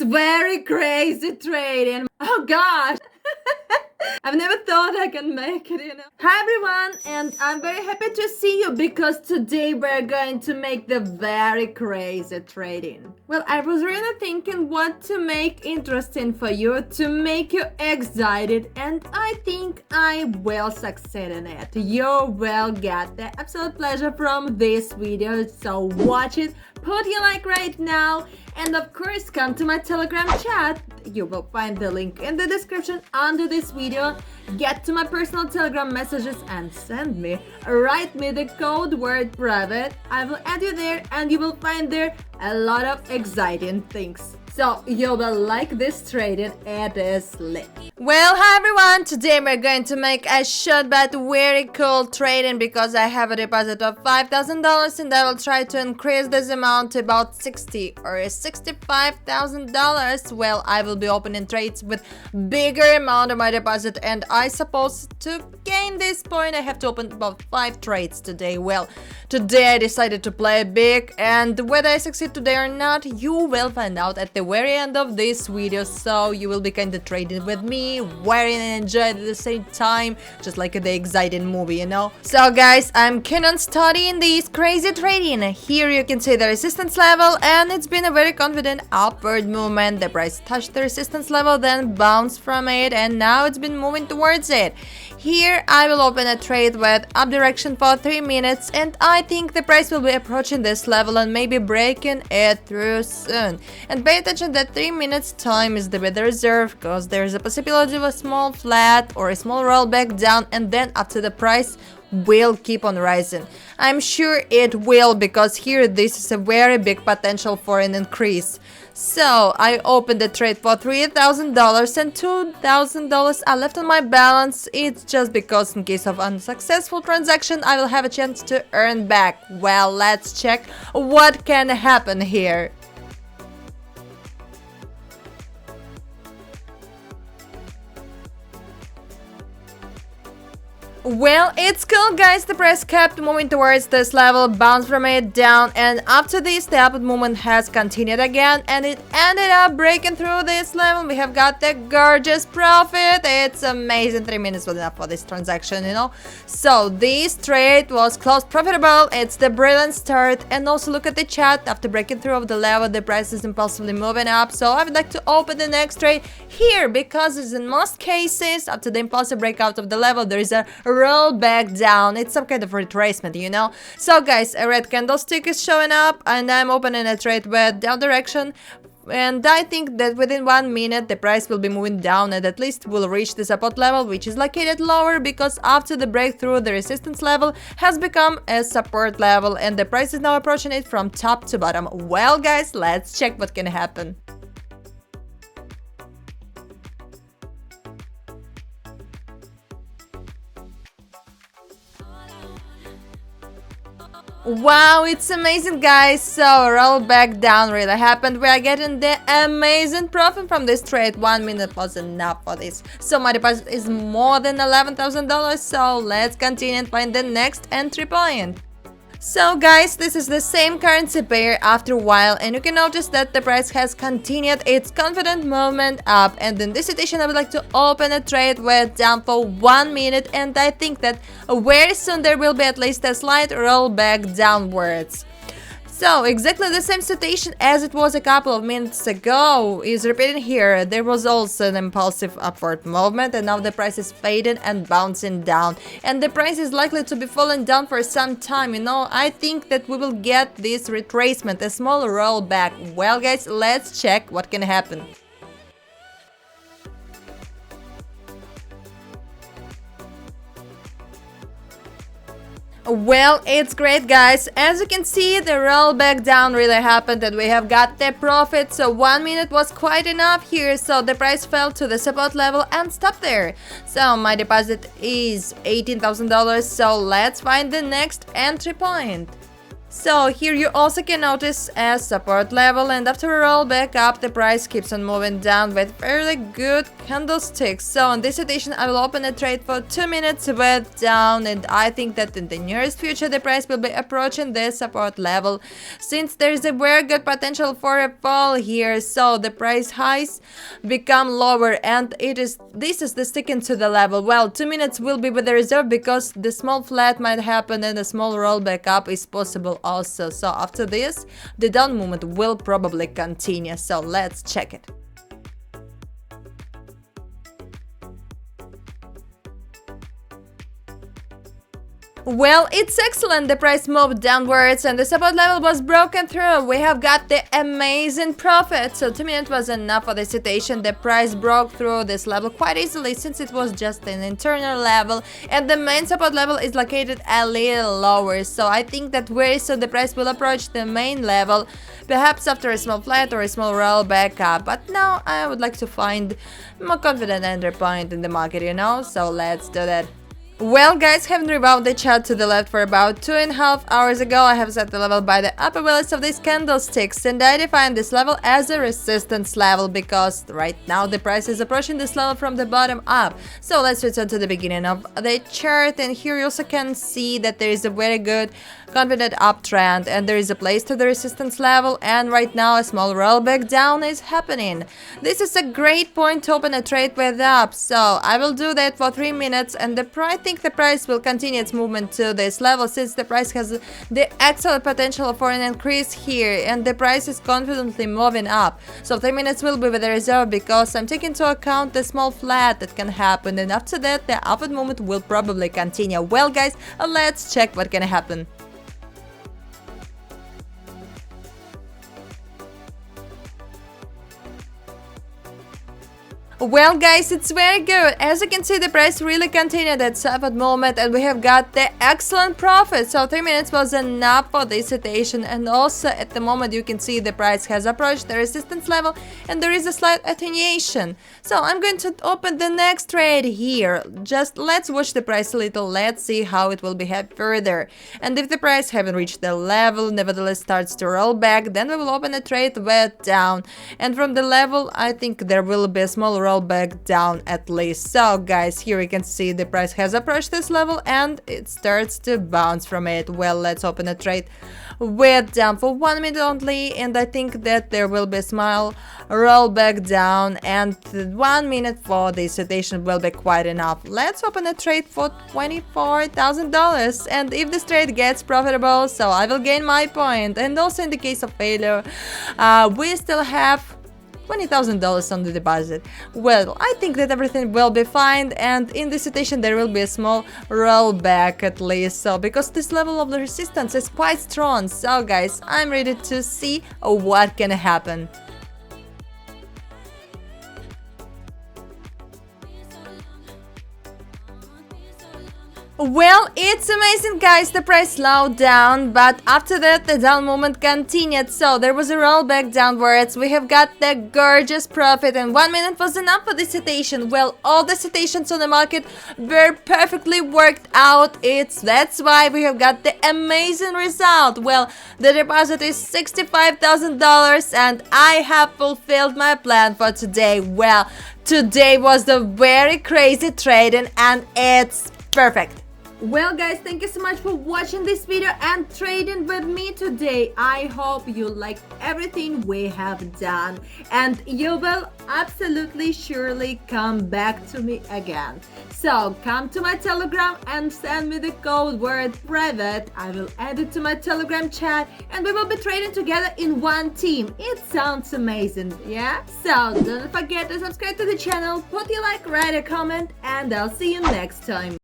very crazy trading. Oh god. I've never thought I can make it. Hi everyone, and I'm very happy to see you because today we're going to make the very crazy trading. Well, I was really thinking what to make interesting for you, to make you excited, and I think I will succeed in it. You will get the absolute pleasure from this video, so watch it, put your like right now, and of course come to my Telegram chat. You will find the link in the description under this video. Get to my personal Telegram messages and write me the code word private. I will add you there and you will find there a lot of exciting things. So you will like this trading, it is lit. Well, hi everyone, today we're going to make a short but very cool trading because I have a deposit of $5,000 and I will try to increase this amount to about $60,000 or $65,000. Well, I will be opening trades with bigger amount of my deposit, and I suppose to gain this point I have to open about 5 trades today. Well, today I decided to play big, and whether I succeed today or not, you will find out at the very end of this video, so you will be kind of trading with me, wearing and enjoying at the same time, just like the exciting movie, you know. So guys, I'm keen on studying this crazy trading. Here you can see the resistance level, and it's been a very confident upward movement. The price touched the resistance level, then bounced from it, and now it's been moving towards it. Here I will open a trade with up direction for 3 minutes, and I think the price will be approaching this level and maybe breaking it through soon. And pay attention that 3 minutes time is the better reserve, because there is a possibility of a small flat or a small rollback down, and then after the price will keep on rising. I'm sure it will, because here this is a very big potential for an increase. So I opened the trade for $3,000 and $2,000 are left on my balance. It's just because in case of unsuccessful transaction I will have a chance to earn back. Well, let's check what can happen here. Well, it's cool guys, the price kept moving towards this level, bounced from it down, and after this the upward movement has continued again and it ended up breaking through this level. We have got the gorgeous profit. It's amazing. 3 minutes was enough for this transaction, you know. So this trade was closed profitable. It's the brilliant start, and also look at the chart. After breaking through of the level, the price is impulsively moving up, so I would like to open the next trade here because as in most cases after the impulsive breakout of the level there is a roll back down. It's some kind of retracement, you know. So guys, a red candlestick is showing up and I'm opening a trade with down direction, and I think that within 1 minute the price will be moving down and at least will reach the support level, which is located lower because after the breakthrough the resistance level has become a support level and the price is now approaching it from top to bottom. Well guys, let's check what can happen. Wow, it's amazing guys. So roll back down really happened. We are getting the amazing profit from this trade. 1 minute was enough for this, so my deposit is more than $11,000. So let's continue and find the next entry point. So guys, this is the same currency pair after a while, and you can notice that the price has continued its confident movement up, and in this situation I would like to open a trade with down for 1 minute, and I think that very soon there will be at least a slight rollback downwards. So exactly the same situation as it was a couple of minutes ago is repeating here. There was also an impulsive upward movement and now the price is fading and bouncing down, and the price is likely to be falling down for some time, you know. I think that we will get this retracement, a small rollback. Well guys, let's check what can happen. Well, it's great guys. As you can see, the rollback down really happened and we have got the profit. So 1 minute was quite enough here, so the price fell to the support level and stopped there. So my deposit is $18,000, so let's find the next entry point. So here you also can notice a support level, and after a roll back up, the price keeps on moving down with fairly good candlesticks. So in this edition, I will open a trade for 2 minutes with down, and I think that in the nearest future, the price will be approaching the support level, since there is a very good potential for a fall here. So the price highs become lower, and this is the sticking to the level. Well, 2 minutes will be with the reserve because the small flat might happen and a small roll back up is possible also. So after this, the down movement will probably continue. So let's check it. Well, it's excellent. The price moved downwards and the support level was broken through. We have got the amazing profit. So 2 minutes was enough for the situation. The price broke through this level quite easily since it was just an internal level, and the main support level is located a little lower. So I think that very soon the price will approach the main level, perhaps after a small flat or a small roll back up. But now I would like to find more confident entry point in the market, you know? So let's do that. Well, guys, having revolved the chart to the left for about 2.5 hours ago, I have set the level by the upper values of these candlesticks, and I define this level as a resistance level because right now the price is approaching this level from the bottom up. So let's return to the beginning of the chart, and here you also can see that there is a very good confident uptrend, and there is a place to the resistance level, and right now a small rollback down is happening. This is a great point to open a trade with up, so I will do that for 3 minutes, and I think the price will continue its movement to this level since the price has the excellent potential for an increase here, and the price is confidently moving up. So 3 minutes will be with the reserve because I'm taking into account the small flat that can happen, and after that the upward movement will probably continue. Well, guys, let's check what can happen. Well, guys, it's very good. As you can see, the price really continued its upward movement, and we have got the excellent profit. So 3 minutes was enough for this situation, and also at the moment you can see the price has approached the resistance level and there is a slight attenuation. So I'm going to open the next trade here. Just let's watch the price a little. Let's see how it will behave further. And if the price haven't reached the level, nevertheless starts to roll back, then we will open a trade way down. And from the level, I think there will be a small roll back down at least. So guys, here you can see the price has approached this level and it starts to bounce from it. Well, let's open a trade with down for 1 minute only, and I think that there will be a small roll back down, and 1 minute for this situation will be quite enough. Let's open a trade for $24,000, and if this trade gets profitable, so I will gain my point. And also in the case of failure, we still have $20,000 on the deposit. Well, I think that everything will be fine, and in this situation there will be a small rollback at least, so because this level of the resistance is quite strong. So guys, I'm ready to see what can happen. Well, it's amazing, guys. The price slowed down, but after that the down movement continued. So there was a rollback downwards. We have got the gorgeous profit, and 1 minute was enough for this situation. Well, all the situations on the market were perfectly worked out. That's why we have got the amazing result. Well, the deposit is $65,000, and I have fulfilled my plan for today. Well, today was the very crazy trading, and it's perfect. Well, guys, thank you so much for watching this video and trading with me today. I hope you liked everything we have done, and you will absolutely surely come back to me again. So come to my Telegram and send me the code word private. I will add it to my Telegram chat, and we will be trading together in one team. It sounds amazing, yeah? So don't forget to subscribe to the channel, put your like, write a comment, and I'll see you next time.